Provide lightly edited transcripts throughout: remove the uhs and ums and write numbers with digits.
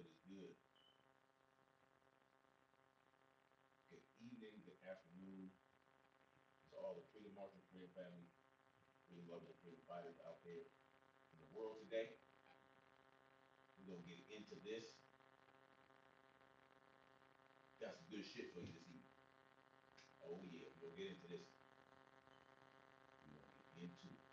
what is good. Good evening, good afternoon to all the freedom marching freedom family, freedom lovers, freedom fighters out there in the world today. We're gonna get into this. Got some good shit for you this evening. Oh yeah, we're gonna get into this. We're gonna get into it.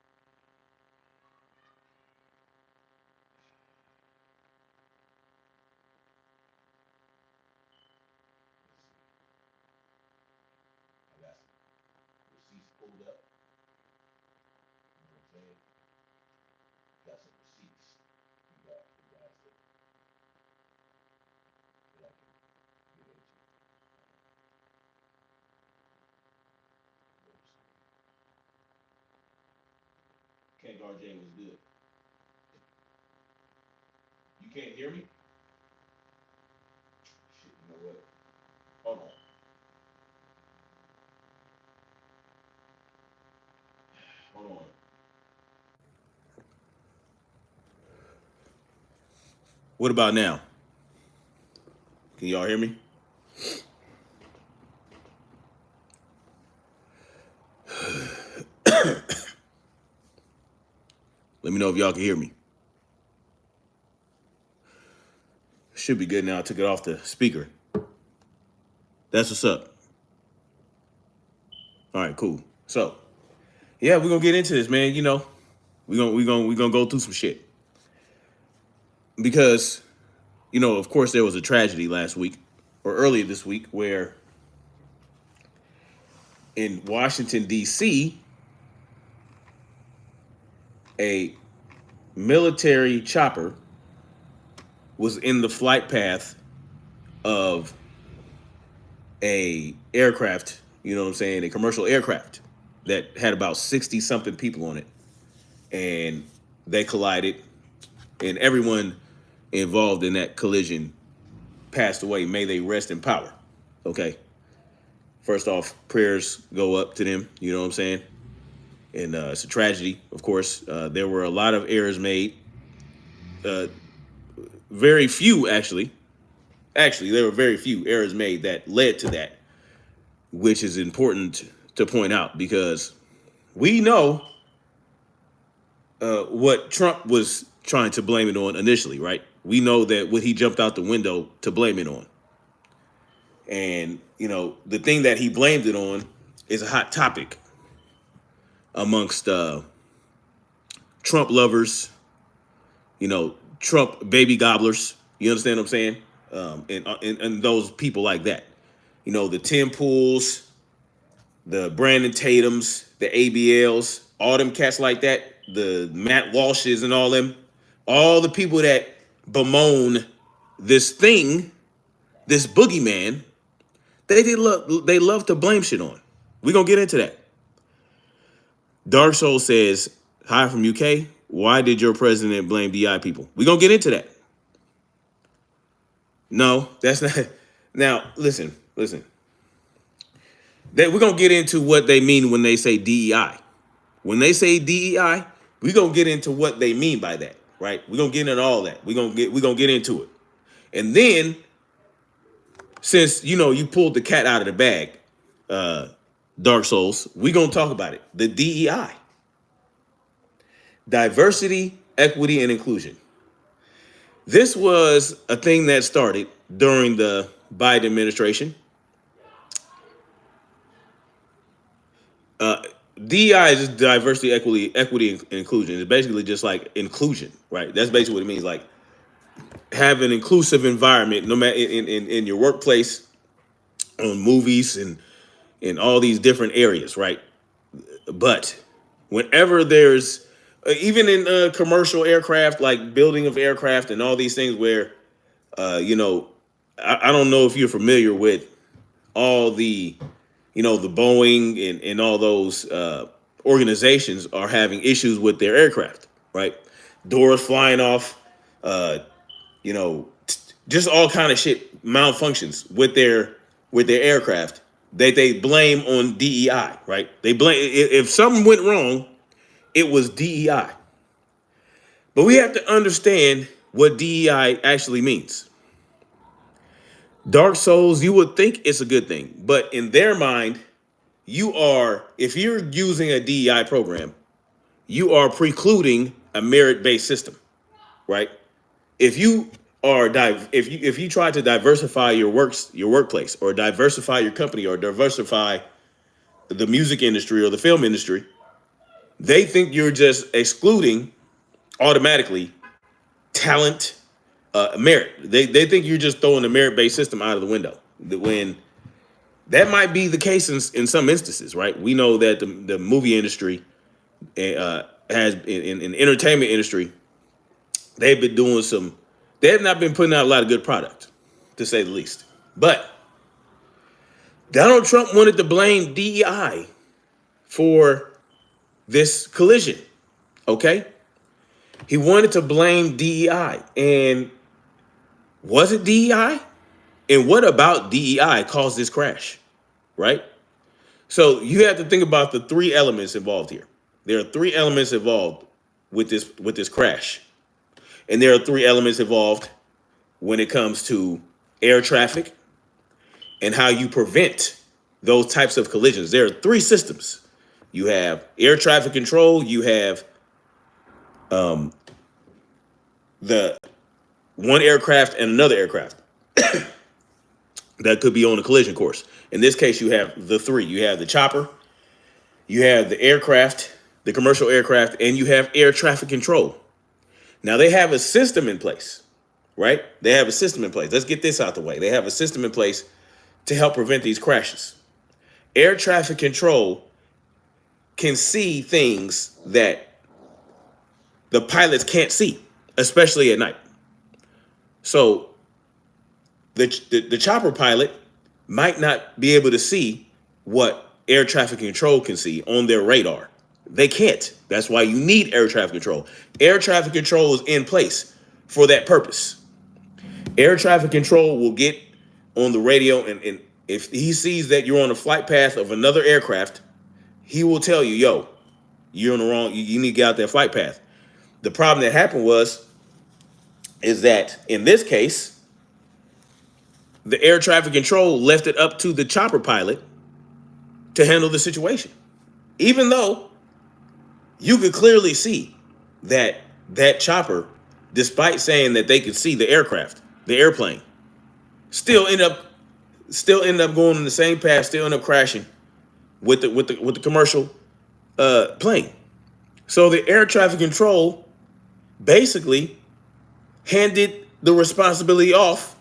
I got some receipts pulled up. You know what I'm saying? Got some receipts. You guys that I can get into. Ken Garjay was good. You can't hear me? Shit, you know what? Hold on. Hold on. What about now? Can y'all hear me? Let me know if y'all can hear me. Should be good now. I took it off the speaker. That's what's up. All right, cool. So, yeah, we're gonna get into this, man. You know, we're gonna go through some shit. Because, you know, of course there was a tragedy last week or earlier this week where in Washington, D.C., a military chopper was in the flight path of a aircraft, you know what I'm saying, a commercial aircraft that had about 60 something people on it. And they collided, and everyone involved in that collision passed away. May they rest in power. Okay. First off, prayers go up to them, you know what I'm saying? And it's a tragedy, of course. There were a lot of errors made. Uh, very few, actually. Actually, there were very few errors made that led to that, which is important to point out because we know what Trump was trying to blame it on initially, right? We know that what he jumped out the window to blame it on. And, you know, the thing that he blamed it on is a hot topic amongst Trump lovers, you know, Trump baby gobblers. You understand what I'm saying? And those people like that. You know, the Tim Pools, the Brandon Tatums, the ABLs, all them cats like that, the Matt Walshes and all them, all the people that bemoan this thing, this boogeyman, they love to blame shit on. We're gonna get into that. Dark Soul says, hi from UK. Why did your president blame DI people? We're gonna get into that. No, that's not. Now, listen. We're gonna get into what they mean when they say DEI. When they say DEI, we're gonna get into what they mean by that, right? We're gonna get into all that. We're gonna get into it. And then, since you know you pulled the cat out of the bag, Dark Souls, we're gonna talk about it. The DEI. Diversity, equity, and inclusion. This was a thing that started during the Biden administration. Uh, DEI is just diversity, equity, and inclusion. It's basically just like inclusion, right? That's basically what it means. Like have an inclusive environment, no matter in your workplace, on movies, and in all these different areas, right? But whenever there's even in commercial aircraft, like building of aircraft and all these things, where you know, I don't know if you're familiar with all the, you know, the Boeing and all those organizations are having issues with their aircraft, right? Doors flying off, uh, you know, just all kind of shit, malfunctions with their aircraft that they blame on DEI, right? They blame if something went wrong, it was DEI. But we have to understand what DEI actually means. Dark Souls, you would think it's a good thing, but in their mind, if you're using a DEI program, you are precluding a merit-based system, right? If you if you try to diversify your workplace, or diversify your company, or diversify the music industry or the film industry, they think you're just excluding automatically talent, merit. They think you're just throwing the merit-based system out of the window. When that might be the case in some instances, right? We know that the movie industry has in the entertainment industry, they've been doing some. They have not been putting out a lot of good product, to say the least. But Donald Trump wanted to blame DEI for this collision. Okay, he wanted to blame DEI, and was it DEI? And what about DEI caused this crash, right? So you have to think about the three elements involved here. There are three elements involved with this crash, and there are three elements involved when it comes to air traffic and how you prevent those types of collisions. There are three systems. You have air traffic control. You have the one aircraft and another aircraft that could be on a collision course. In this case, you have the three. You have the chopper, you have the aircraft, the commercial aircraft, and you have air traffic control. Now they have a system in place, right? They have a system in place. Let's get this out the way. They have a system in place to help prevent these crashes. Air traffic control can see things that the pilots can't see, especially at night. So the chopper pilot might not be able to see what air traffic control can see on their radar. They can't. That's why you need air traffic control. Air traffic control is in place for that purpose. Air traffic control will get on the radio, and if he sees that you're on the flight path of another aircraft, he will tell you, yo, you're on the wrong, you need to get out that flight path. The problem that happened is that in this case, the air traffic control left it up to the chopper pilot to handle the situation. Even though you could clearly see that chopper, despite saying that they could see the aircraft, the airplane, still end up going in the same path, still end up crashing with the commercial plane. So the air traffic control basically handed the responsibility off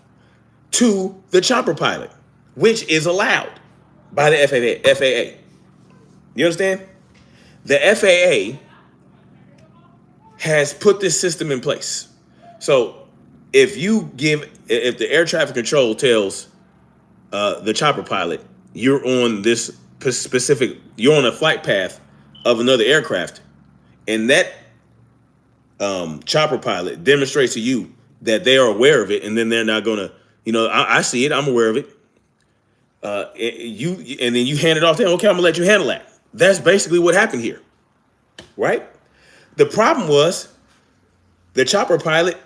to the chopper pilot, which is allowed by the FAA. You understand? The FAA has put this system in place. So if the air traffic control tells the chopper pilot, you're on this you're on a flight path of another aircraft, and that chopper pilot demonstrates to you that they are aware of it, and then they're not gonna, I see it, I'm aware of it. And then you hand it off to them. Okay, I'm gonna let you handle that. That's basically what happened here, right? The problem was the chopper pilot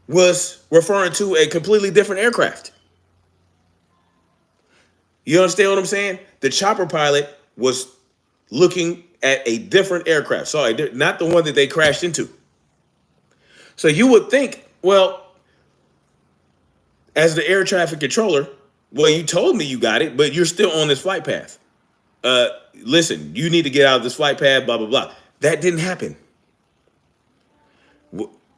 was referring to a completely different aircraft. You understand what I'm saying? The chopper pilot was looking at a different aircraft. Sorry, not the one that they crashed into. So you would think, well, as the air traffic controller, well, you told me you got it, but you're still on this flight path. Listen, you need to get out of this flight path, blah, blah, blah. That didn't happen.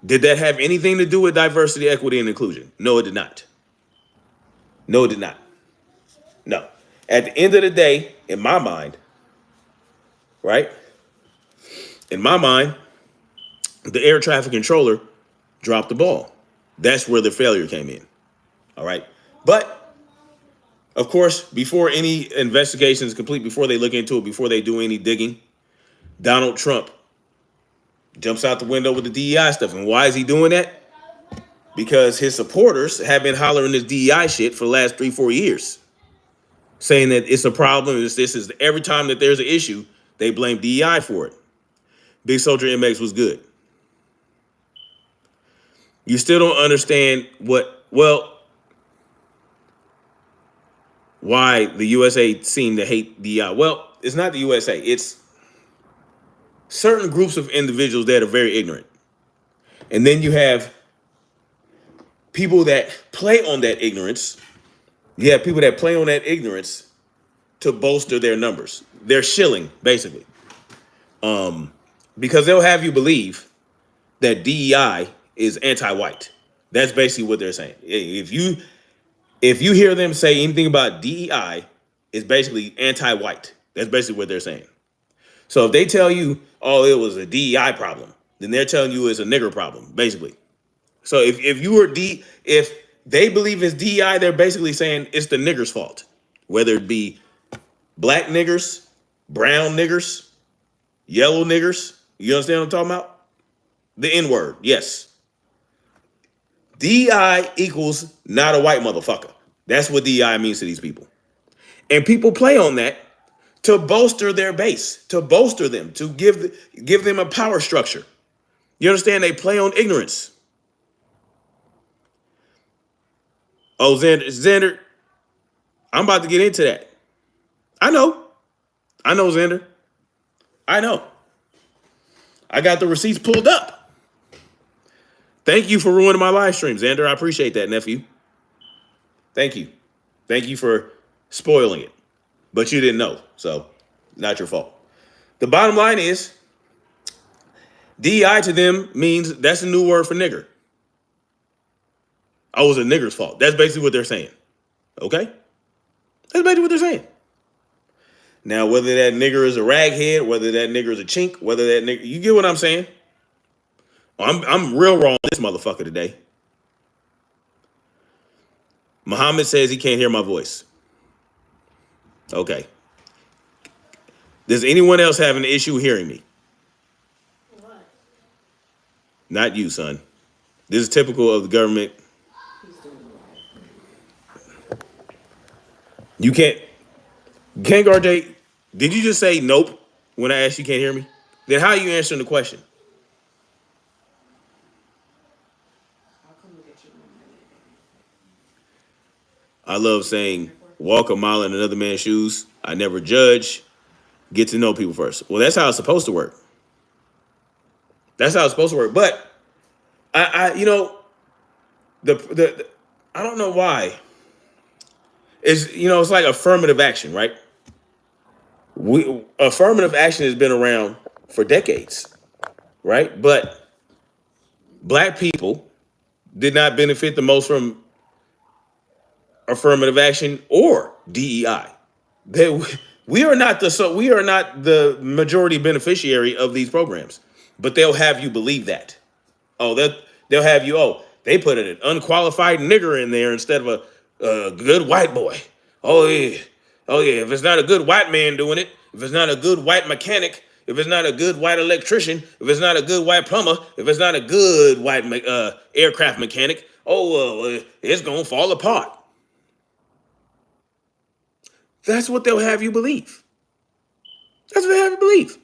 Did that have anything to do with diversity, equity, and inclusion? No, it did not. No, it did not. No. At the end of the day, in my mind, right? In my mind, the air traffic controller dropped the ball. That's where the failure came in. All right. But of course, before any investigation is complete, before they look into it, before they do any digging, Donald Trump jumps out the window with the DEI stuff. And why is he doing that? Because his supporters have been hollering this DEI shit for the last 3-4 years, saying that it's a problem. This is every time that there's an issue, they blame DEI for it. Big Soldier MX was good. You still don't understand why the USA seem to hate DEI. Well, it's not the USA. It's certain groups of individuals that are very ignorant. And then you have people that play on that ignorance. You have people that play on that ignorance to bolster their numbers. They're shilling, basically. Because they'll have you believe that DEI is anti-white. That's basically what they're saying. If you hear them say anything about DEI, it's basically anti-white. That's basically what they're saying. So if they tell you, oh, it was a DEI problem, then they're telling you it's a nigger problem, basically. So if they believe it's DEI, they're basically saying it's the niggers' fault, whether it be black niggers, brown niggers, yellow niggers. You understand what I'm talking about? The N word, yes. DEI equals not a white motherfucker. That's what DEI means to these people. And people play on that to bolster their base, to bolster them, to give them a power structure. You understand? They play on ignorance. Oh, Xander, I'm about to get into that. I know, Xander. I know. I got the receipts pulled up. Thank you for ruining my live stream, Xander. I appreciate that, nephew. Thank you. Thank you for spoiling it. But you didn't know, so not your fault. The bottom line is, DEI to them means that's a new word for nigger. Oh, it was a nigger's fault. That's basically what they're saying. Okay? That's basically what they're saying. Now, whether that nigger is a raghead, whether that nigger is a chink, whether that nigger, you get what I'm saying? I'm real wrong this motherfucker today. Muhammad says he can't hear my voice. Okay. Does anyone else have an issue hearing me? What? Not you, son. This is typical of the government. You can't RJ, did you just say nope when I asked you can't hear me? Then how are you answering the question? I love saying walk a mile in another man's shoes. I never judge. Get to know people first. Well, that's how it's supposed to work. That's how it's supposed to work. But I I don't know why. It's like affirmative action, right? Affirmative action has been around for decades, right? But black people did not benefit the most from affirmative action or DEI. We are not the majority beneficiary of these programs, but they'll have you believe that. Oh, they'll have you. Oh, they put an unqualified nigger in there instead of a good white boy. Oh yeah, oh yeah. If it's not a good white man doing it, if it's not a good white mechanic, if it's not a good white electrician, if it's not a good white plumber, if it's not a good white aircraft mechanic, it's gonna fall apart. That's what they'll have you believe. That's what they have you believe.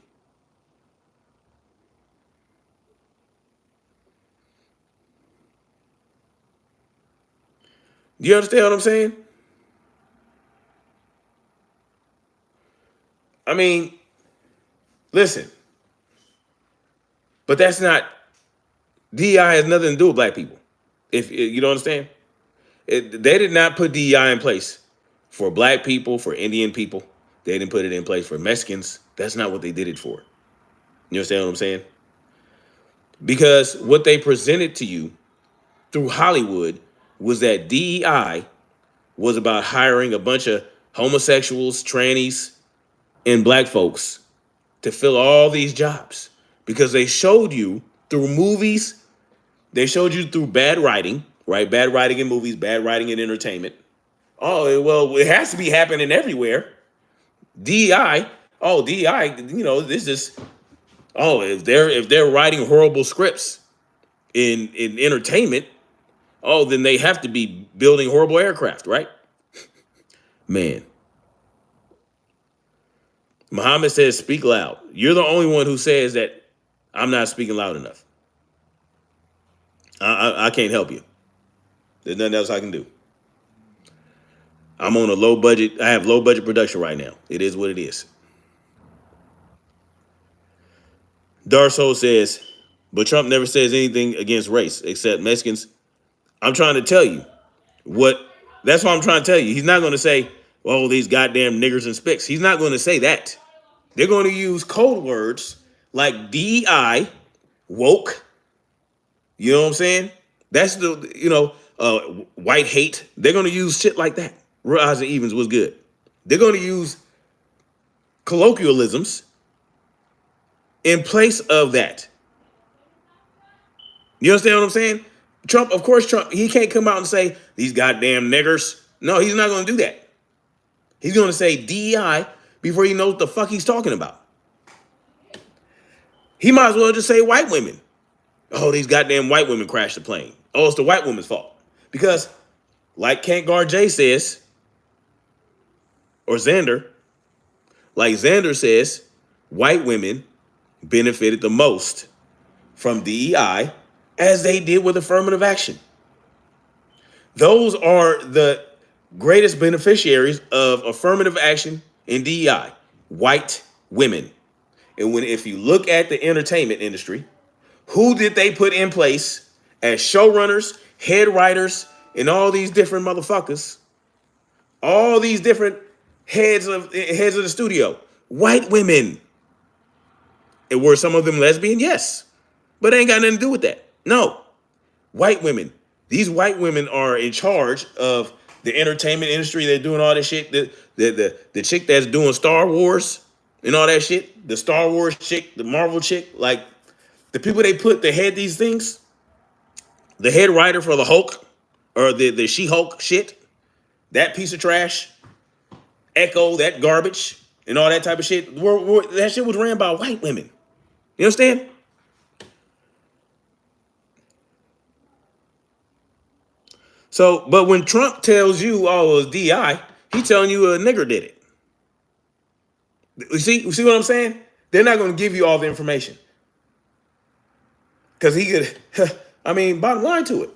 Do you understand what I'm saying? I mean, listen, but that's not, DEI has nothing to do with black people. If you don't understand, they did not put DEI in place for black people, for Indian people. They didn't put it in place for Mexicans. That's not what they did it for. You understand what I'm saying? Because what they presented to you through Hollywood was that DEI was about hiring a bunch of homosexuals, trannies, and black folks to fill all these jobs. Because they showed you through movies, they showed you through bad writing, right? Bad writing in movies, bad writing in entertainment. Oh, well, it has to be happening everywhere. DEI, DEI, this is, if they're writing horrible scripts in entertainment, then they have to be building horrible aircraft, right? Man. Muhammad says, speak loud. You're the only one who says that I'm not speaking loud enough. I can't help you. There's nothing else I can do. I'm on a low budget. I have low budget production right now. It is what it is. Darso says, but Trump never says anything against race except Mexicans. I'm trying to tell you what. That's what I'm trying to tell you. He's not going to say, "Oh, these goddamn niggers and spics." He's not going to say that. They're going to use code words like DEI, woke. You know what I'm saying? That's white hate. They're going to use shit like that. Real Odds and Evens was good. They're going to use colloquialisms in place of that. You understand what I'm saying? Trump, of course, he can't come out and say, these goddamn niggers. No, he's not going to do that. He's going to say DEI before he knows what the fuck he's talking about. He might as well just say white women. Oh, these goddamn white women crashed the plane. Oh, it's the white woman's fault. Because, like Kent Guard J says, or Xander, like Xander says, white women benefited the most from DEI as they did with affirmative action. Those are the greatest beneficiaries of affirmative action in DEI, white women. And if you look at the entertainment industry, who did they put in place as showrunners, head writers, and all these different motherfuckers? All these different heads of the studio, white women. And were some of them lesbian? Yes. But it ain't got nothing to do with that. No. White women. These white women are in charge of the entertainment industry. They're doing all this shit. The chick that's doing Star Wars and all that shit, the Star Wars chick, the Marvel chick, like the people they put to head these things, the head writer for the Hulk or the She-Hulk shit, that piece of trash, Echo, that garbage, and all that type of shit, that shit was ran by white women. You understand? So, but when Trump tells you, oh, it was DI, he telling you a nigger did it. You see what I'm saying? They're not going to give you all the information. Because he could, bottom line to it.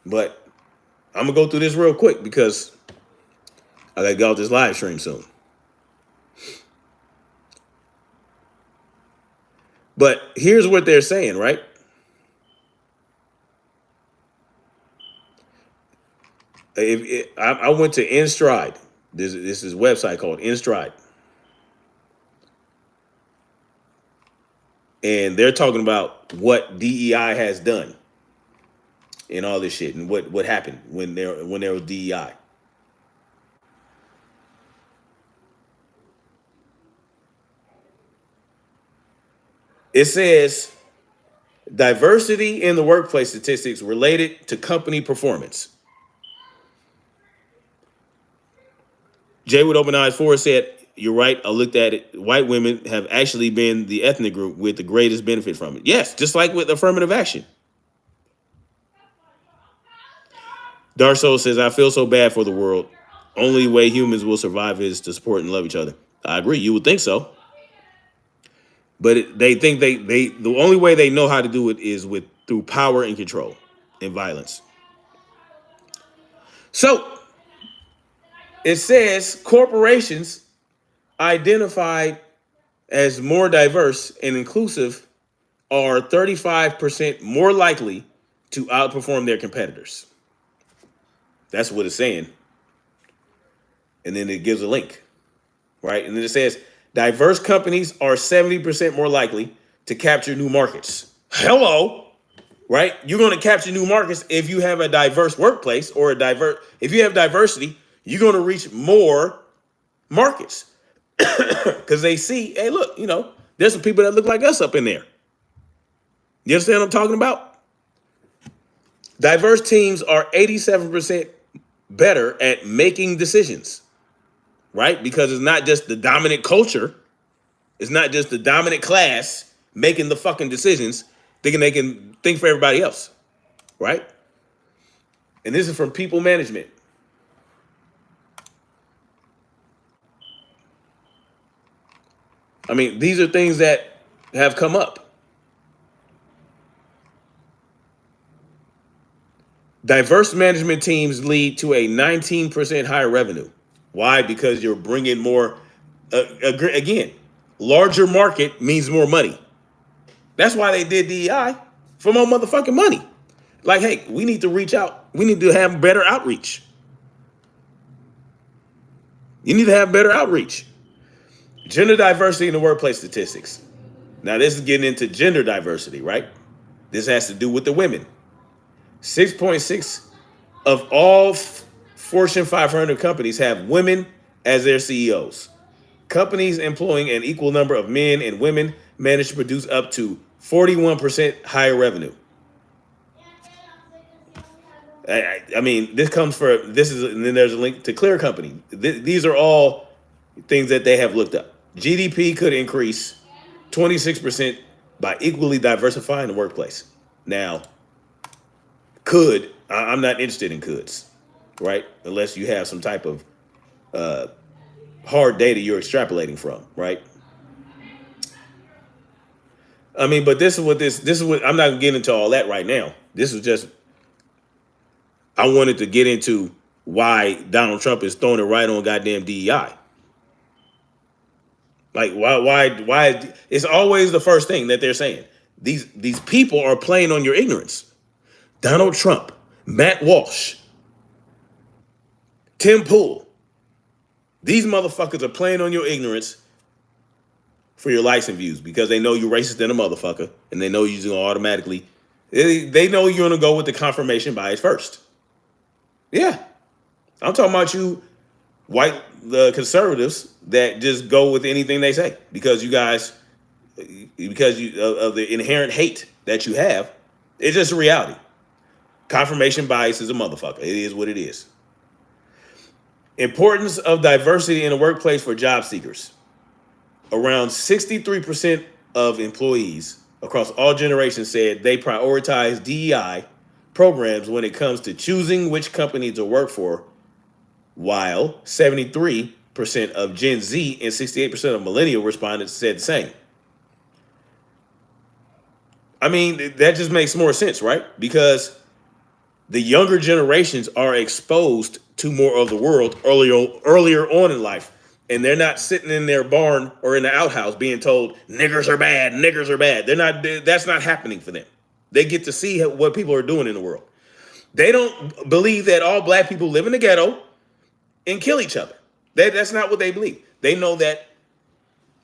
But I'm going to go through this real quick because I got to go out this live stream soon. But here's what they're saying, right? I went to InStride. This is a website called InStride. And they're talking about what DEI has done and all this shit and what happened when there was DEI. It says diversity in the workplace statistics related to company performance. Jay with Open Eyes 4 said, you're right, I looked at it. White women have actually been the ethnic group with the greatest benefit from it. Yes, just like with affirmative action. Darso says, I feel so bad for the world. Only way humans will survive is to support and love each other. I agree. You would think so. But they think the only way they know how to do it is through power and control and violence. So it says corporations identified as more diverse and inclusive are 35% more likely to outperform their competitors. That's what it's saying. And then it gives a link, right? And then it says diverse companies are 70% more likely to capture new markets. Hello, right? You're going to capture new markets if you have a diverse workplace or if you have diversity, you're going to reach more markets because they see, hey, look, there's some people that look like us up in there. You understand what I'm talking about? Diverse teams are 87% better at making decisions, right? Because it's not just the dominant culture. It's not just the dominant class making the fucking decisions, thinking they can think for everybody else, right? And this is from people management. These are things that have come up. Diverse management teams lead to a 19% higher revenue. Why? Because you're bringing more. Again, larger market means more money. That's why they did DEI, for more motherfucking money. Like, hey, we need to reach out. We need to have better outreach. You need to have better outreach. Gender diversity in the workplace statistics. Now, this is getting into gender diversity, right? This has to do with the women. 6.6 of all Fortune 500 companies have women as their CEOs. Companies employing an equal number of men and women manage to produce up to 41% higher revenue. I mean, and then there's a link to Clear Company. These are all things that they have looked up. GDP could increase 26% by equally diversifying the workplace. Now, I'm not interested in coulds, right? Unless you have some type of hard data you're extrapolating from, right? I mean, but this is what I'm not gonna get into all that right now. This is just, I wanted to get into why Donald Trump is throwing it right on goddamn DEI. Like, why? It's always the first thing that they're saying. These people are playing on your ignorance. Donald Trump, Matt Walsh, Tim Pool. These motherfuckers are playing on your ignorance for your likes and views because they know you're racist than a motherfucker, and they know you're gonna automatically. They know you're gonna go with the confirmation bias first. Yeah, I'm talking about you, the conservatives that just go with anything they say because because of the inherent hate that you have. It's just a reality. Confirmation bias is a motherfucker. It is what it is. Importance of diversity in the workplace for job seekers. Around 63% of employees across all generations said they prioritize DEI programs when it comes to choosing which company to work for, while 73% of Gen Z and 68% of millennial respondents said the same. I mean, that just makes more sense, right? Because the younger generations are exposed to more of the world earlier on in life. And they're not sitting in their barn or in the outhouse being told niggers are bad, niggers are bad. That's not happening for them. They get to see what people are doing in the world. They don't believe that all black people live in the ghetto and kill each other. That's not what they believe. They know that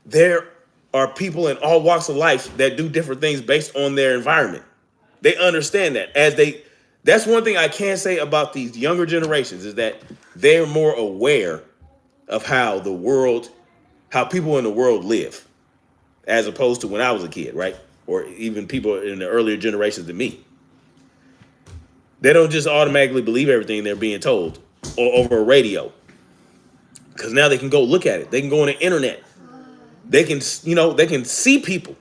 there are people in all walks of life that do different things based on their environment. They understand that that's one thing I can say about these younger generations is that they're more aware of how people in the world live, as opposed to when I was a kid, right? Or even people in the earlier generations than me. They don't just automatically believe everything they're being told or over a radio. Because now they can go look at it. They can go on the internet. They can see people.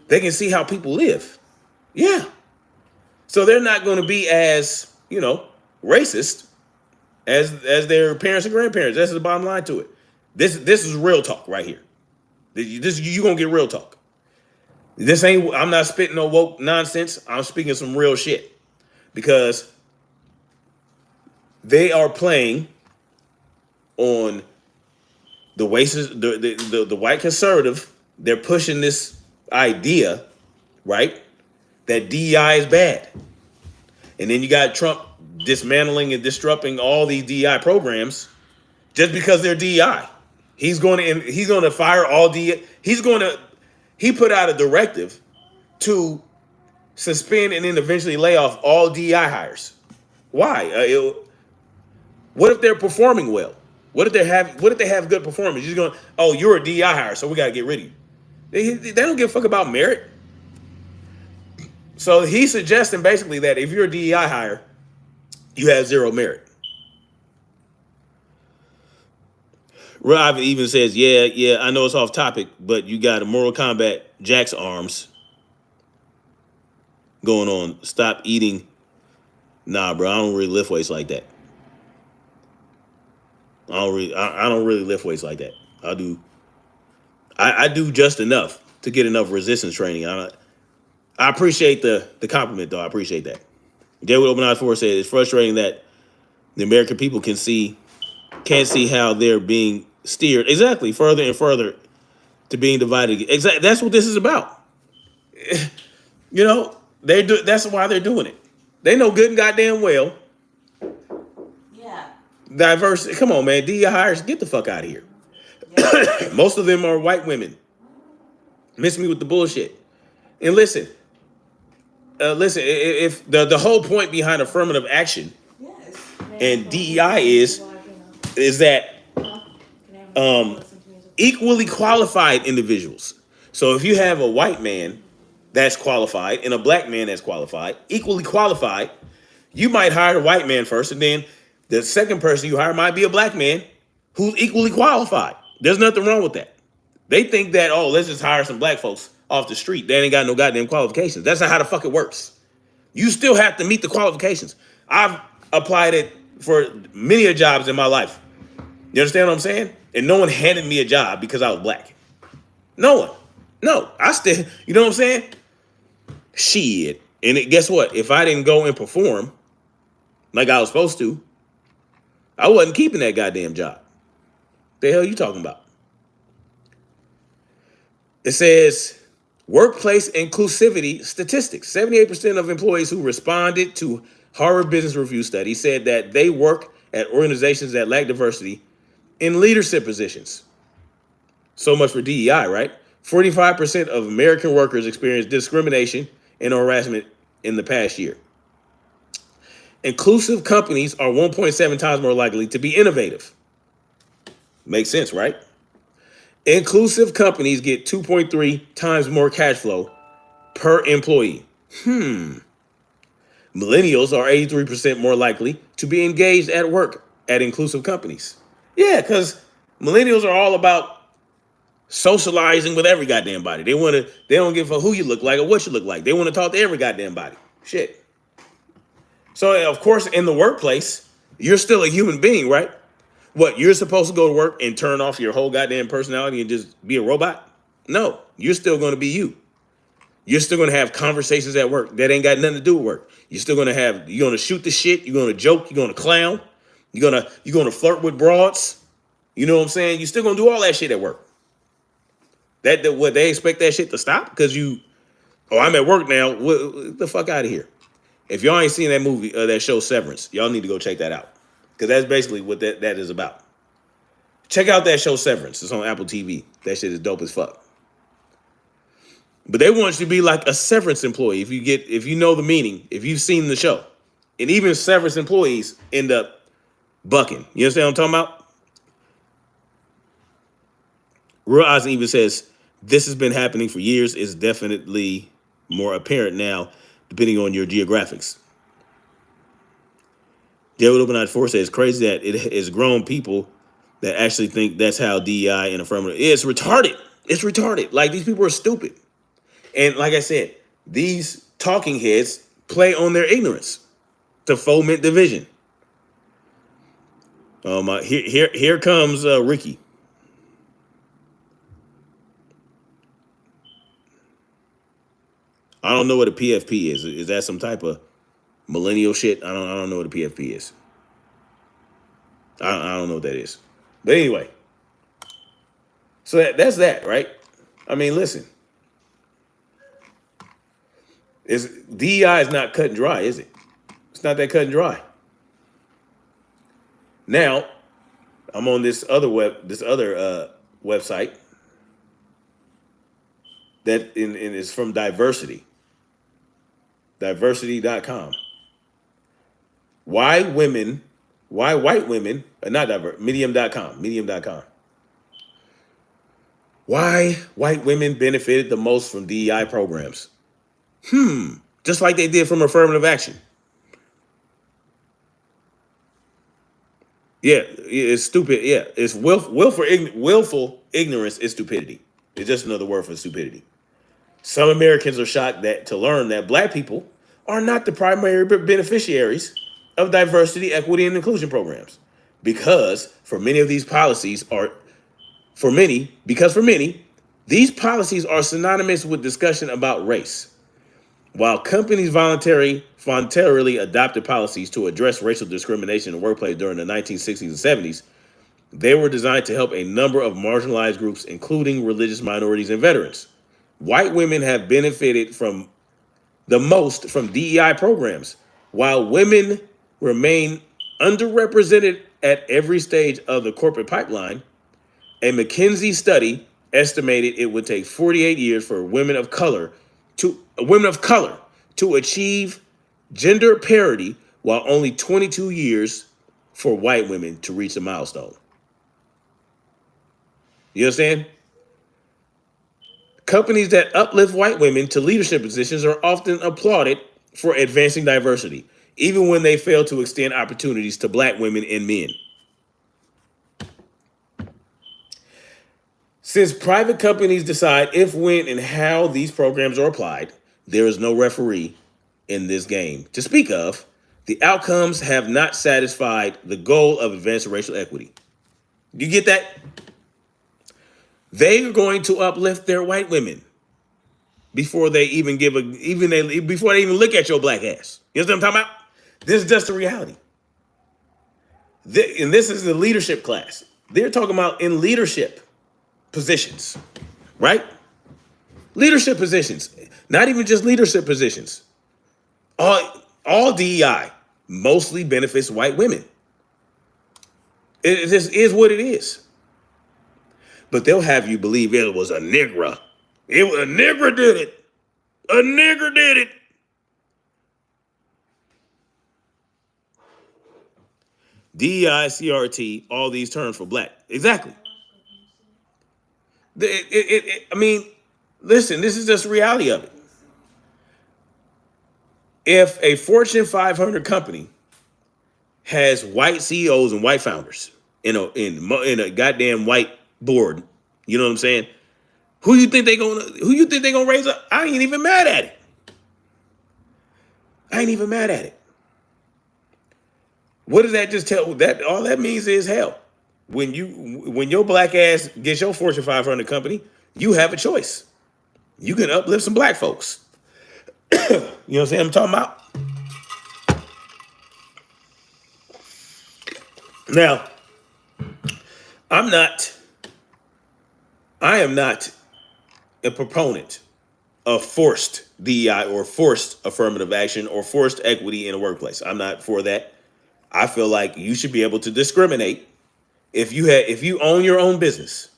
They can see how people live. Yeah. So they're not going to be as, racist as their parents and grandparents. That's the bottom line to it. This is real talk right here. You gonna get real talk. I'm not spitting no woke nonsense. I'm speaking some real shit because they are playing on the white conservative. They're pushing this idea, right, that DEI is bad, and then you got Trump dismantling and disrupting all these DEI programs just because they're DEI. He's going to fire all DEI. He put out a directive to suspend and then eventually lay off all DEI hires. Why? What if they're performing well? What if they have good performance? You're going, oh, you're a DEI hire, so we got to get rid of you. They don't give a fuck about merit. So he's suggesting basically that if you're a DEI hire, you have zero merit. Rob even says, yeah, I know it's off topic, but you got a Mortal Kombat Jack's arms going on. Stop eating. Nah, bro, I don't really lift weights like that. I don't really lift weights like that. I do just enough to get enough resistance training. I appreciate the compliment, though. I appreciate that. David Open Eyes 4 said it's frustrating that the American people can't see how they're being steered exactly further and further to being divided. Exactly, that's what this is about. You know, that's why they're doing it. They know good and goddamn well. Yeah. Diversity. Come on, man. DEI hires, get the fuck out of here. Yeah. Most of them are white women. Miss me with the bullshit. And listen, if the whole point behind affirmative action and DEI is that equally qualified individuals. So if you have a white man that's qualified and a black man that's qualified, equally qualified, you might hire the white man first, and then the second person you hire might be a black man who's equally qualified. There's nothing wrong with that. They think that, oh, let's just hire some black folks off the street. They ain't got no goddamn qualifications. That's not how the fuck it works. You still have to meet the qualifications. I've applied it for many a jobs in my life. You understand what I'm saying? And no one handed me a job because I was black. No one. No, I still, you know what I'm saying? Shit. And guess what? If I didn't go and perform like I was supposed to, I wasn't keeping that goddamn job. The hell you talking about? It says workplace inclusivity statistics. 78% of employees who responded to Harvard Business Review study said that they work at organizations that lack diversity in leadership positions. So much for DEI, right? 45% of American workers experienced discrimination and harassment in the past year. Inclusive companies are 1.7 times more likely to be innovative. Makes sense, right? Inclusive companies get 2.3 times more cash flow per employee. Millennials are 83% more likely to be engaged at work at inclusive companies. Yeah, because millennials are all about socializing with every goddamn body. They don't give a who you look like or what you look like. They want to talk to every goddamn body. Shit. So of course, in the workplace, you're still a human being, right? What, you're supposed to go to work and turn off your whole goddamn personality and just be a robot? No, you're still going to be you. You're still going to have conversations at work that ain't got nothing to do with work. You're going to shoot the shit. You're going to joke. You're going to clown. You're going to flirt with broads. You know what I'm saying? You're still going to do all that shit at work. What they expect that shit to stop? Because I'm at work now. What the fuck out of here. If y'all ain't seen that movie, that show Severance, y'all need to go check that out. Because that's basically what that is about. Check out that show Severance. It's on Apple TV. That shit is dope as fuck. But they want you to be like a severance employee if you know the meaning, if you've seen the show. And even severance employees end up bucking. You understand what I'm talking about? Real Eisen even says, this has been happening for years. It's definitely more apparent now, depending on your geographics. David Open Eyes 4 says, it's crazy that it is grown people that actually think that's how DEI and affirmative is. It's retarded. It's retarded. Like, these people are stupid. And like I said, these talking heads play on their ignorance to foment division. Here comes Ricky. I don't know what a PFP is. Is that some type of millennial shit? I don't know what a PFP is. I don't know what that is. But anyway, so that's that, right? I mean, listen. DEI is not cut and dry, is it? It's not that cut and dry. Now, I'm on this other website that is from Diversity. Diversity.com. Why white women, not diverse, medium.com. Why white women benefited the most from DEI programs? Just like they did from affirmative action. Yeah, it's stupid. Yeah, it's willful ignorance is stupidity. It's just another word for stupidity. Some Americans are shocked to learn that black people are not the primary beneficiaries of diversity, equity, and inclusion programs. Because for many, these policies are synonymous with discussion about race. While companies voluntarily adopted policies to address racial discrimination in the workplace during the 1960s and 70s, they were designed to help a number of marginalized groups, including religious minorities and veterans. White women have benefited from the most from DEI programs, while women remain underrepresented at every stage of the corporate pipeline. A McKinsey study estimated it would take 48 years for women of color to achieve gender parity, while only 22 years for white women to reach the milestone. You understand? Companies that uplift white women to leadership positions are often applauded for advancing diversity, even when they fail to extend opportunities to black women and men. Since private companies decide if, when, and how these programs are applied, there is no referee in this game to speak of. The outcomes have not satisfied the goal of advancing racial equity. You get that? They are going to uplift their white women before they even before they even look at your black ass. You know what I'm talking about? This is just the reality. And this is the leadership class. They're talking about in leadership positions, right? Leadership positions, not even just leadership positions. All DEI mostly benefits white women. It just is what it is. But they'll have you believe it was a nigger. A nigger did it. A nigger did it. DEI, CRT, all these terms for black. Exactly. I mean, listen, this is just the reality of it. If a Fortune 500 company has white CEOs and white founders in a goddamn white board, you know what I'm saying? Who you think they gonna raise up? I ain't even mad at it. I ain't even mad at it. What does that just tell? That all that means is hell. When your black ass gets your Fortune 500 company, you have a choice. You can uplift some black folks. You know what I'm saying? I'm talking about. Now, I am not a proponent of forced DEI or forced affirmative action or forced equity in the workplace. I'm not for that. I feel like you should be able to discriminate if you own your own business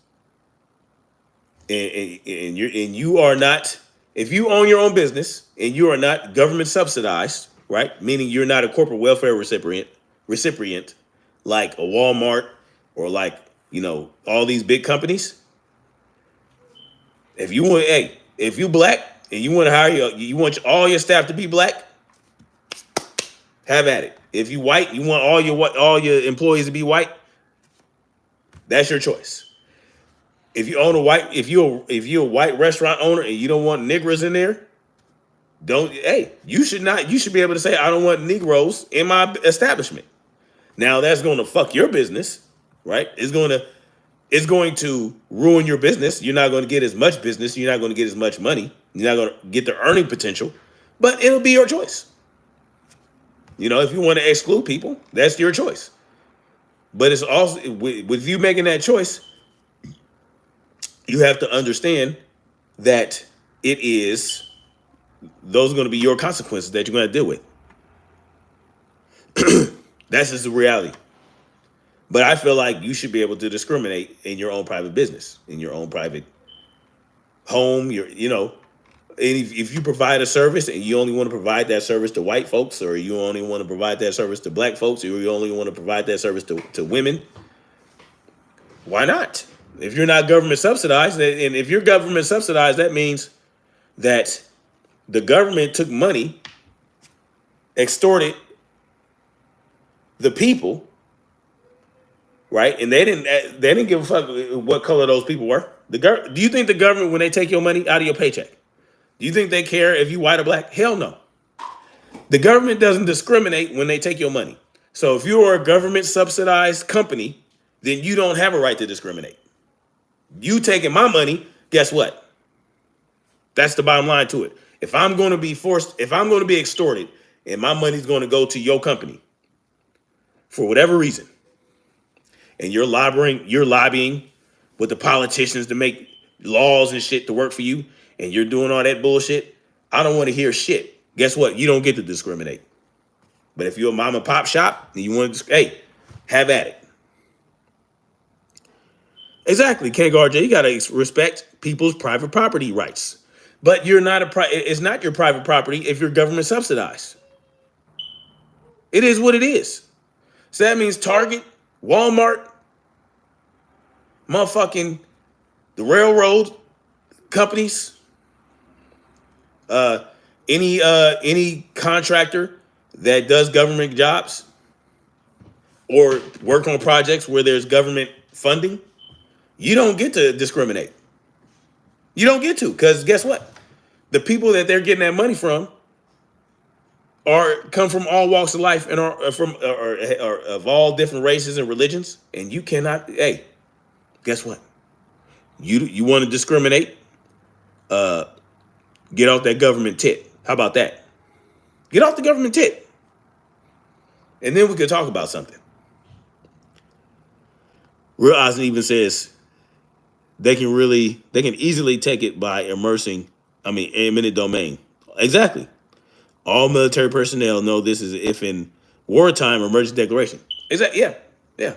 and you are not, if you own your own business and you are not government subsidized, right? Meaning you're not a corporate welfare recipient like a Walmart or like, all these big companies. If you black and you want to hire you want all your staff to be black, have at it. If you white, you want all your employees to be white, that's your choice. If you're a white restaurant owner and you don't want Negroes in there, you should be able to say, I don't want Negroes in my establishment. Now that's going to fuck your business, right? It's going to ruin your business. You're not going to get as much business. You're not going to get as much money. You're not going to get the earning potential, but it'll be your choice. If you want to exclude people, that's your choice. But it's also with you making that choice, you have to understand that those are going to be your consequences that you're going to deal with. That's just the reality. But I feel like you should be able to discriminate in your own private business, in your own private home. If you provide a service and you only want to provide that service to white folks, or you only want to provide that service to black folks, or you only want to provide that service to women, why not? If you're not government subsidized, and if you're government subsidized, that means that the government took money, extorted the people, right? And they didn't give a fuck what color those people were. Do you think the government, when they take your money out of your paycheck, do you think they care if you white or black? Hell no. The government doesn't discriminate when they take your money. So if you are a government subsidized company, then you don't have a right to discriminate. You taking my money, guess what? That's the bottom line to it. If I'm going to be forced, if I'm going to be extorted, and my money's going to go to your company for whatever reason, and you're lobbying with the politicians to make laws and shit to work for you, and you're doing all that bullshit, I don't want to hear shit. Guess what? You don't get to discriminate. But if you're a mom and pop shop and you want to, hey, have at it. Exactly, Ken Garja. You gotta respect people's private property rights. But you're not it's not your private property if you're government subsidized. It is what it is. So that means Target, Walmart, motherfucking the railroad companies, uh, any contractor that does government jobs or work on projects where there's government funding, you don't get to discriminate. You don't get to, because guess what? The people that they're getting that money from come from all walks of life and are of all different races and religions, and you cannot. Hey, guess what? You want to discriminate? Uh, get off that government tit. How about that? Get off the government tit, and then we could talk about something. Real Ozen even says they can easily take it by eminent domain. Exactly. All military personnel know this is if in wartime emergency declaration. Exactly. Yeah. Yeah.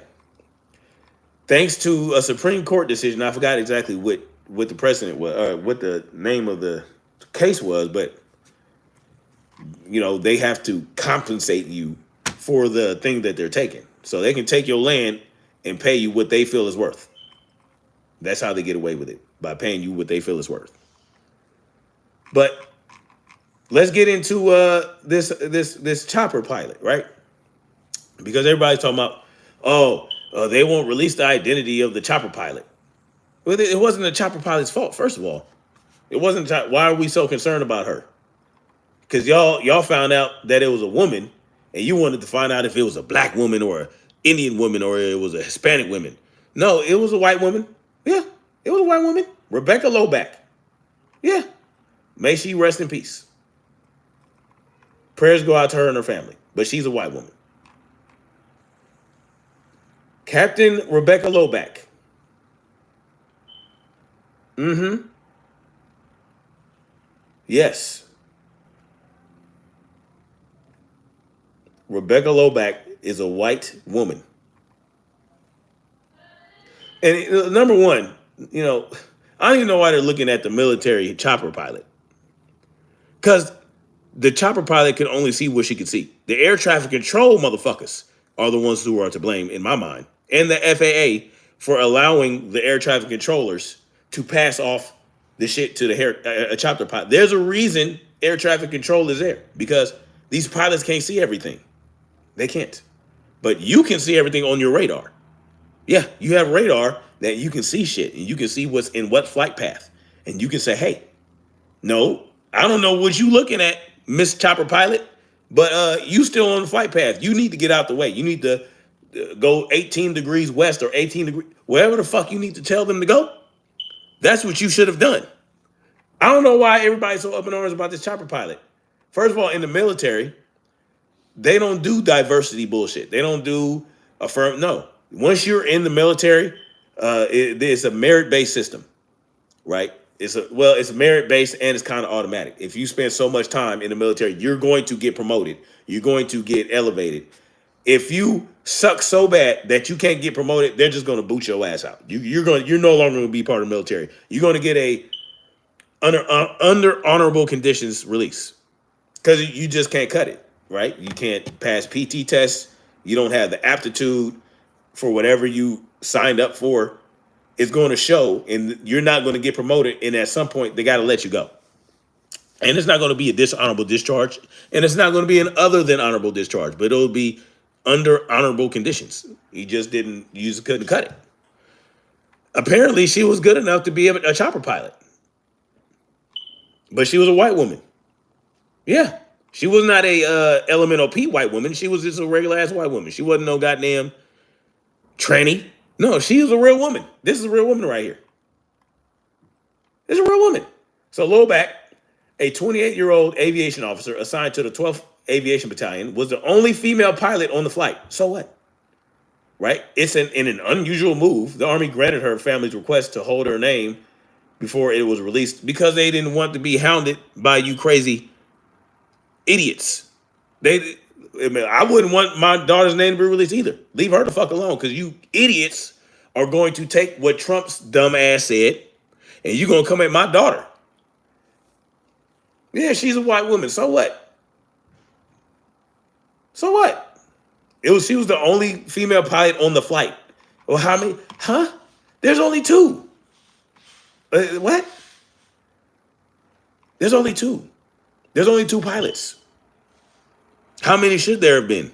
Thanks to a Supreme Court decision, I forgot exactly what the precedent was, or what the name of the case was, but they have to compensate you for the thing that they're taking. So they can take your land and pay you what they feel is worth. That's how they get away with it, by paying you what they feel is worth. But let's get into this chopper pilot, right? Because everybody's talking about, they won't release the identity of the chopper pilot. Well, it wasn't the chopper pilot's fault, first of all. It wasn't. Why are we so concerned about her? Because y'all found out that it was a woman, and you wanted to find out if it was a black woman or an Indian woman or it was a Hispanic woman. No, it was a white woman. Yeah, it was a white woman. Rebecca Loback. Yeah. May she rest in peace. Prayers go out to her and her family. But she's a white woman. Captain Rebecca Loback. Mm-hmm. Yes. Rebecca Loback is a white woman. And number one, I don't even know why they're looking at the military chopper pilot. Because the chopper pilot can only see what she can see. The air traffic control motherfuckers are the ones who are to blame, in my mind. And the FAA for allowing the air traffic controllers to pass off the shit to the chopper pilot. There's a reason air traffic control is there. Because these pilots can't see everything. They can't. But you can see everything on your radar. Yeah, you have radar that you can see shit. And you can see what's in what flight path. And you can say, hey, no, I don't know what you looking at, Miss Chopper Pilot, but you still on the flight path. You need to get out the way. You need to go 18 degrees west or 18 degrees, wherever the fuck you need to tell them to go. That's what you should have done. I don't know why everybody's so up in arms about this chopper pilot. First of all, in the military, they don't do diversity bullshit. They don't do no. Once you're in the military, it's a merit-based system, right? It's merit-based and it's kind of automatic. If you spend so much time in the military, you're going to get promoted. You're going to get elevated. If you suck so bad that you can't get promoted, they're just going to boot your ass out. You're no longer going to be part of the military. You're going to get a under honorable conditions release because you just can't cut it, right? You can't pass PT tests. You don't have the aptitude for whatever you signed up for. It's going to show, and you're not going to get promoted. And at some point, they got to let you go. And it's not going to be a dishonorable discharge, and it's not going to be an other than honorable discharge, but it'll be under honorable conditions. You just couldn't cut it. Apparently, she was good enough to be a chopper pilot, but she was a white woman. Yeah, she was not a elemental P white woman. She was just a regular ass white woman. She wasn't no goddamn tranny. No, she was a real woman. This is a real woman right here. It's a real woman. So Loback, a 28-year-old aviation officer assigned to the 12th Aviation Battalion, was the only female pilot on the flight. So what? Right? It's in an unusual move. The Army granted her family's request to hold her name before it was released because they didn't want to be hounded by you crazy idiots. I wouldn't want my daughter's name to be released either. Leave her the fuck alone because you idiots are going to take what Trump's dumb ass said and you're going to come at my daughter. Yeah, she's a white woman. So what? So what? She was the only female pilot on the flight. Well, how many? Huh? There's only two. What? There's only two. There's only two pilots. How many should there have been?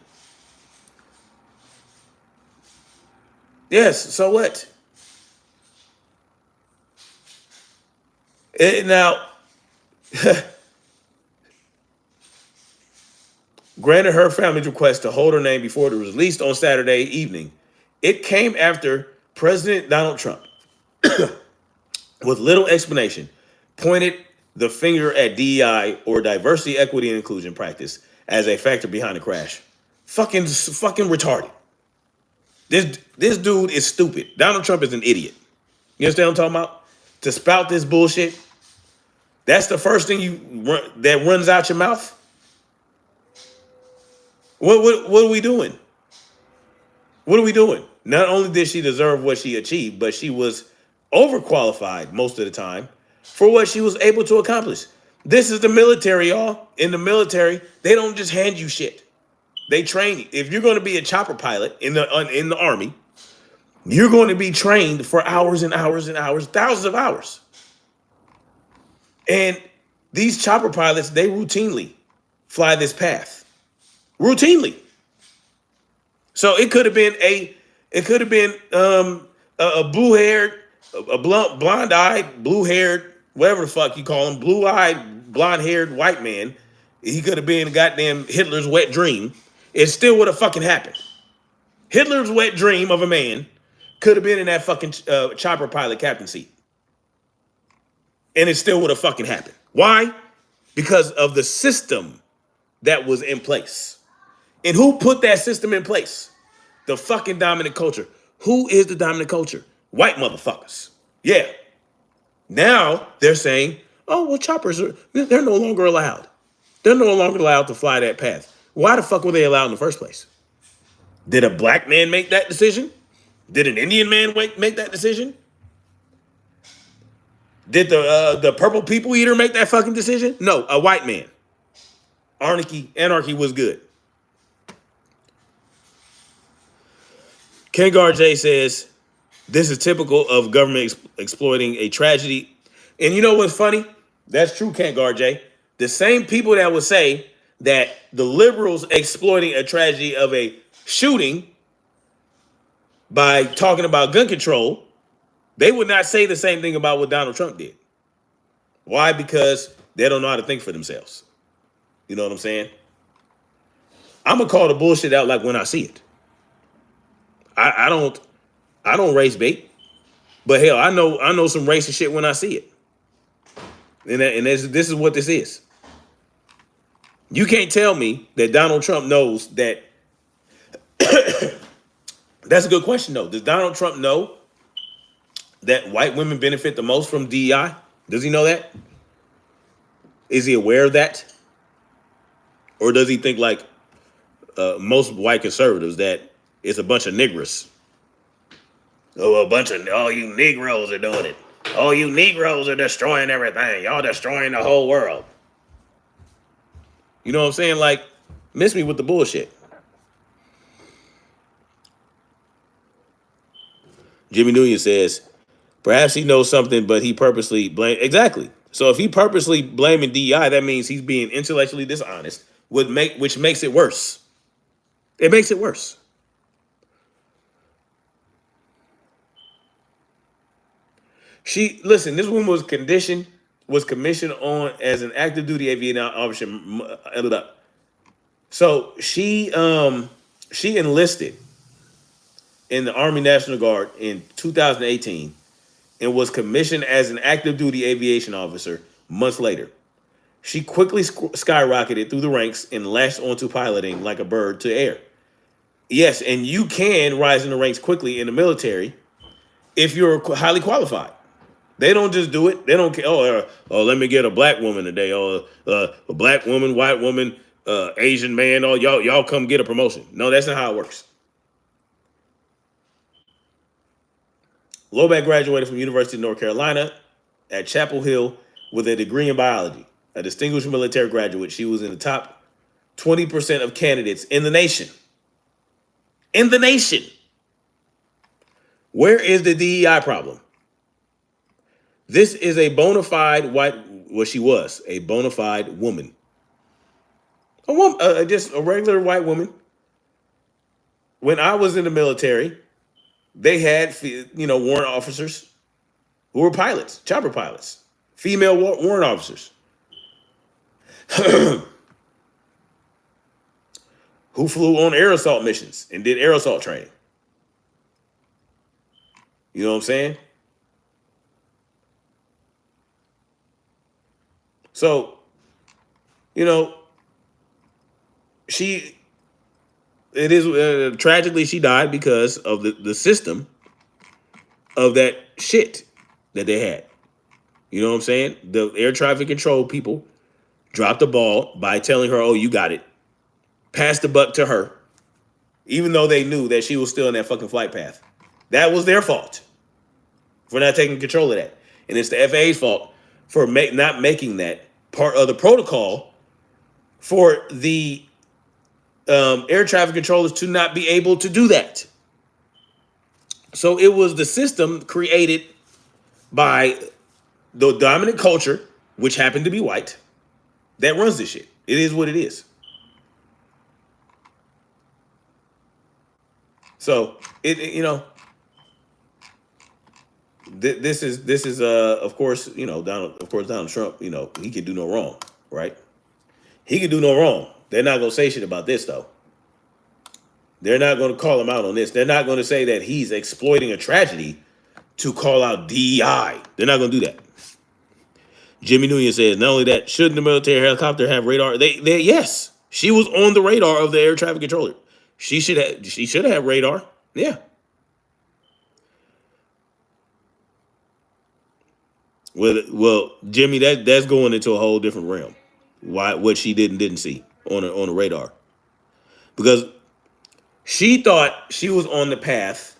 Yes, so what? Now, granted her family's request to hold her name before it was released on Saturday evening. It came after President Donald Trump, with little explanation, pointed the finger at DEI or diversity, equity, and inclusion practice as a factor behind the crash. Fucking retarded. This dude is stupid. Donald Trump is an idiot. You understand what I'm talking about? To spout this bullshit, that's the first thing that runs out your mouth. What are we doing? What are we doing? Not only did she deserve what she achieved, but she was overqualified most of the time for what she was able to accomplish. This is the military, y'all. In the military, they don't just hand you shit. They train you. If you're going to be a chopper pilot in the Army, you're going to be trained for hours and hours and hours, thousands of hours. And these chopper pilots, they routinely fly this path. Routinely. So it could have been a blue-haired, a blonde-eyed, blue-haired, whatever the fuck you call him, blue-eyed, blonde-haired white man. He could have been goddamn Hitler's wet dream. It still would have fucking happened. Hitler's wet dream of a man could have been in that fucking chopper pilot captain seat. And it still would have fucking happened. Why? Because of the system that was in place. And who put that system in place? The fucking dominant culture. Who is the dominant culture? White motherfuckers. Yeah. Now they're saying, oh, well, they're no longer allowed. They're no longer allowed to fly that path. Why the fuck were they allowed in the first place? Did a black man make that decision? Did an Indian man make that decision? Did the purple people eater make that fucking decision? No, a white man. Anarchy was good. Ken Garjay says, this is typical of government exploiting a tragedy. And you know what's funny? That's true, Ken Garjay. The same people that would say that the liberals exploiting a tragedy of a shooting by talking about gun control, they would not say the same thing about what Donald Trump did. Why? Because they don't know how to think for themselves. You know what I'm saying? I'm gonna call the bullshit out like when I see it. I don't race bait, but hell, I know some racist shit when I see it. And this is what this is. You can't tell me that Donald Trump knows that. That's a good question, though. Does Donald Trump know that white women benefit the most from DEI? Does he know that? Is he aware of that? Or does he think like most white conservatives that it's a bunch of niggers? Oh, you Negroes are doing it. Oh, you Negroes are destroying everything. Y'all destroying the whole world. You know what I'm saying? Like, miss me with the bullshit. Jimmy Nunez says, perhaps he knows something, but he purposely blames. Exactly. So if he purposely blaming DEI, that means he's being intellectually dishonest, which makes it worse. It makes it worse. Listen, this woman was commissioned on as an active duty aviation officer. So she enlisted in the Army National Guard in 2018 and was commissioned as an active duty aviation officer months later. She quickly skyrocketed through the ranks and latched onto piloting like a bird to air. Yes, and you can rise in the ranks quickly in the military if you're highly qualified. They don't just do it. They don't care. Oh, let me get a black woman today. A black woman, white woman, Asian man. Oh, y'all come get a promotion. No, that's not how it works. Loback graduated from University of North Carolina at Chapel Hill with a degree in biology. A distinguished military graduate, she was in the top 20% of candidates in the nation. In the nation. Where is the DEI problem? This is a bona fide white, well, she was a bona fide woman. A woman, just a regular white woman. When I was in the military, they had, warrant officers who were pilots, chopper pilots, female warrant officers who flew on air assault missions and did air assault training. You know what I'm saying? So, tragically she died because of the system of that shit that they had. You know what I'm saying? The air traffic control people dropped the ball by telling her, oh, you got it. Passed the buck to her, even though they knew that she was still in that fucking flight path. That was their fault for not taking control of that. And it's the FAA's fault for not making that part of the protocol for the air traffic controllers to not be able to do that. So it was the system created by the dominant culture, which happened to be white, that runs this shit. It is what it is. So this is of course Donald Trump, he can do no wrong, right? He can do no wrong. They're not gonna say shit about this though. They're not gonna call him out on this. They're not gonna say that he's exploiting a tragedy to call out DEI. They're not gonna do that. Jimmy Nguyen says, not only that, shouldn't the military helicopter have radar? They yes, she was on the radar of the air traffic controller. She should have radar. Yeah. Well, Jimmy, that's going into a whole different realm. Why what she didn't see on a radar. Because she thought she was on the path.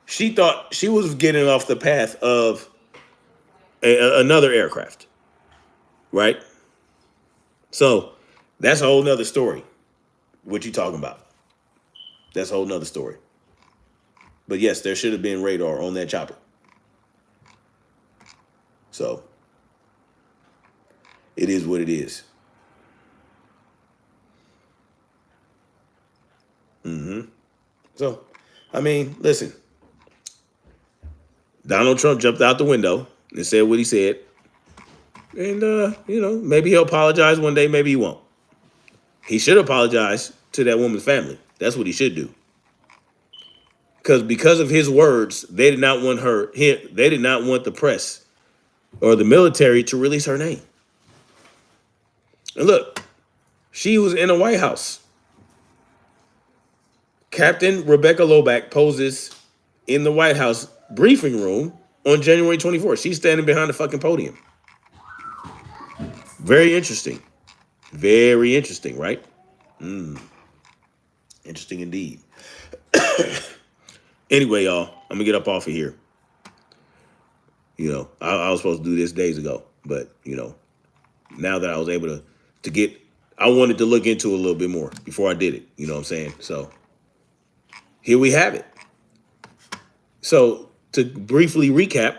She thought she was getting off the path of another aircraft. Right? So that's a whole nother story. What you talking about? That's a whole nother story. But yes, there should have been radar on that chopper. So it is what it is. So, I mean, listen. Donald Trump jumped out the window and said what he said. And, maybe he'll apologize one day. Maybe he won't. He should apologize to that woman's family. That's what he should do. Because of his words, they did not want they did not want the press or the military to release her name. And look, she was in the White House. Captain Rebecca Loback poses in the White House briefing room on January 24th. She's standing behind the fucking podium. Very interesting. Very interesting, right? Interesting indeed. Anyway, y'all, I'm gonna get up off of here. I was supposed to do this days ago, but now that I was able to get, I wanted to look into it a little bit more before I did it. You know what I'm saying? So here we have it. So to briefly recap,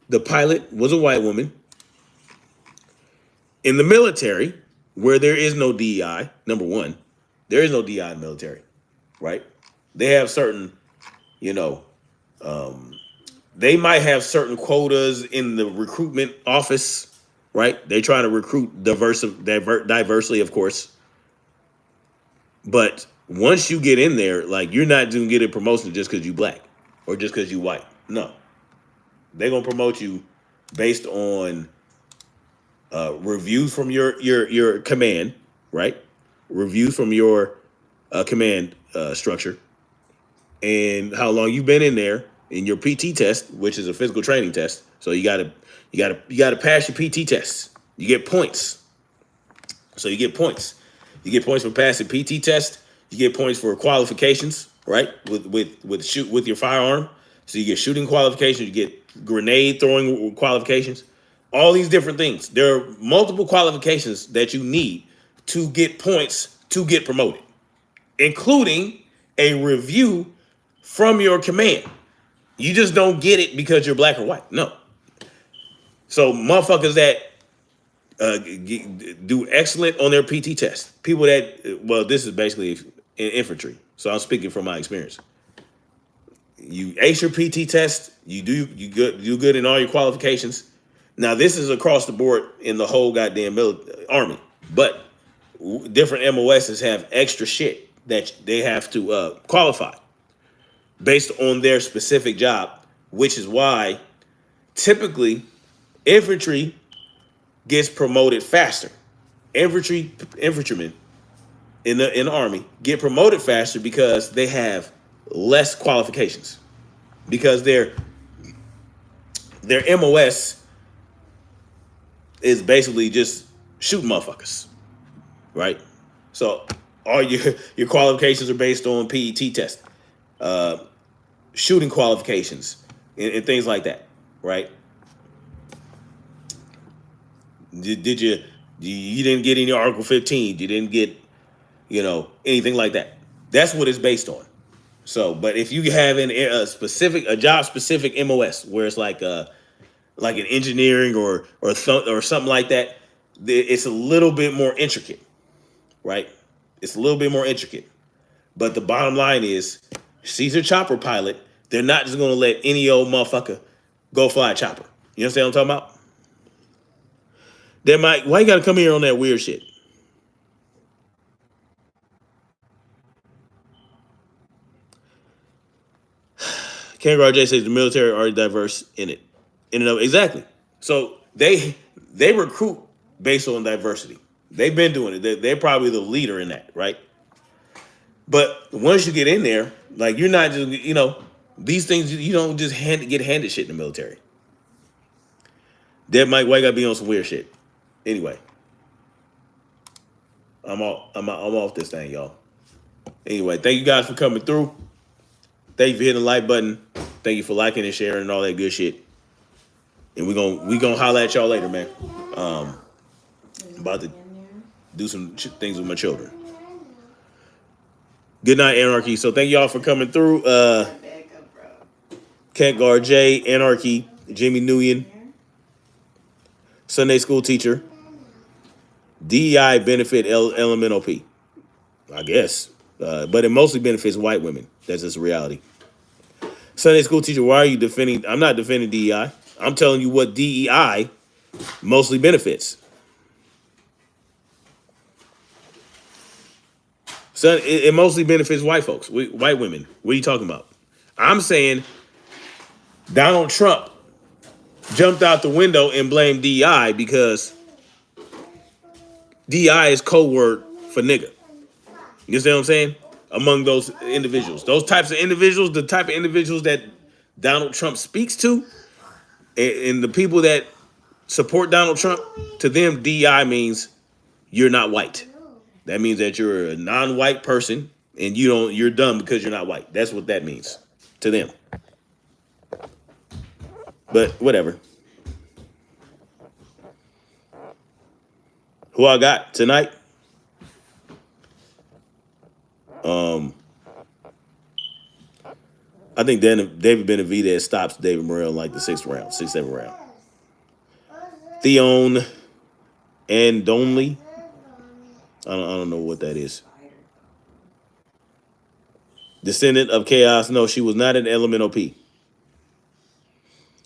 the pilot was a white woman. In the military, where there is no DEI, number one, there is no DEI in the military, right? They have certain, they might have certain quotas in the recruitment office, right? They try to recruit diversely, of course. But once you get in there, like, you're not going to get a promotion just because you black or just because you white. No. They're going to promote you based on reviews from your command, right? Reviews from your command structure, and how long you've been in there in your PT test, which is a physical training test. So you gotta pass your PT tests. You get points. So you get points. You get points for passing PT test. You get points for qualifications, right? With your firearm. So you get shooting qualifications. You get grenade throwing qualifications. All these different things. There are multiple qualifications that you need to get points to get promoted, including a review from your command. You just don't get it because you're black or white. No. So motherfuckers that do excellent on their PT test. People that, well, this is basically in infantry, so I'm speaking from my experience. You ace your PT test, you do good in all your qualifications. Now this is across the board in the whole goddamn army, but different MOSs have extra shit that they have to qualify based on their specific job, which is why typically infantry gets promoted faster. Infantrymen in the army get promoted faster because they have less qualifications, because their MOS is basically just shooting motherfuckers, right? So all your qualifications are based on PET test, shooting qualifications, and things like that, right? Did you didn't get any Article 15? You didn't get anything like that. That's what it's based on. So, but if you have a job specific MOS where it's like an engineering or something like that, it's a little bit more intricate, right? It's a little bit more intricate. But the bottom line is, Caesar chopper pilot, they're not just gonna let any old motherfucker go fly a chopper. You understand what I'm talking about? Why you gotta come here on that weird shit? Kangaroo J says the military are diverse in it. Exactly. So they recruit based on diversity. They've been doing it. They're probably the leader in that, right? But once you get in there, like, you're not just these things, you don't just get handed shit in the military. Dead Mike White gotta be on some weird shit. Anyway, I'm off this thing, y'all. Anyway, thank you guys for coming through. Thank you for hitting the like button. Thank you for liking and sharing and all that good shit. And we gonna holler at y'all later, man. About to do some things with my children. Good night, Anarchy. So thank y'all for coming through. Kent Guard J, Anarchy, Jimmy Nguyen, Sunday school teacher, DEI benefit LMNOP, I guess. But it mostly benefits white women. That's just a reality. Sunday school teacher, why are you defending? I'm not defending DEI. I'm telling you what DEI mostly benefits. Son, it mostly benefits white folks, white women. What are you talking about? I'm saying Donald Trump jumped out the window and blamed DEI because DEI is code word for nigga. You understand what I'm saying? Among those individuals, those types of individuals, the type of individuals that Donald Trump speaks to, and the people that support Donald Trump, to them, DEI means you're not white. That means that you're a non-white person and you're dumb because you're not white. That's what that means to them. But whatever. Who I got tonight? I think David Benavidez stops David Morrell in like the 6th round, 6th, 7th round. Theon and Donley. I don't know what that is. Descendant of Chaos. No, she was not an LMNOP.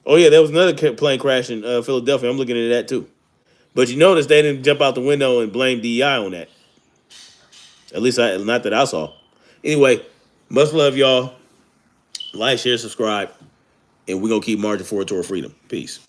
Oh yeah, there was another plane crash in Philadelphia. I'm looking at that too. But you notice they didn't jump out the window and blame DEI on that. At least not that I saw. Anyway, much love, y'all. Like, share, subscribe, and we're gonna keep marching forward toward freedom. Peace.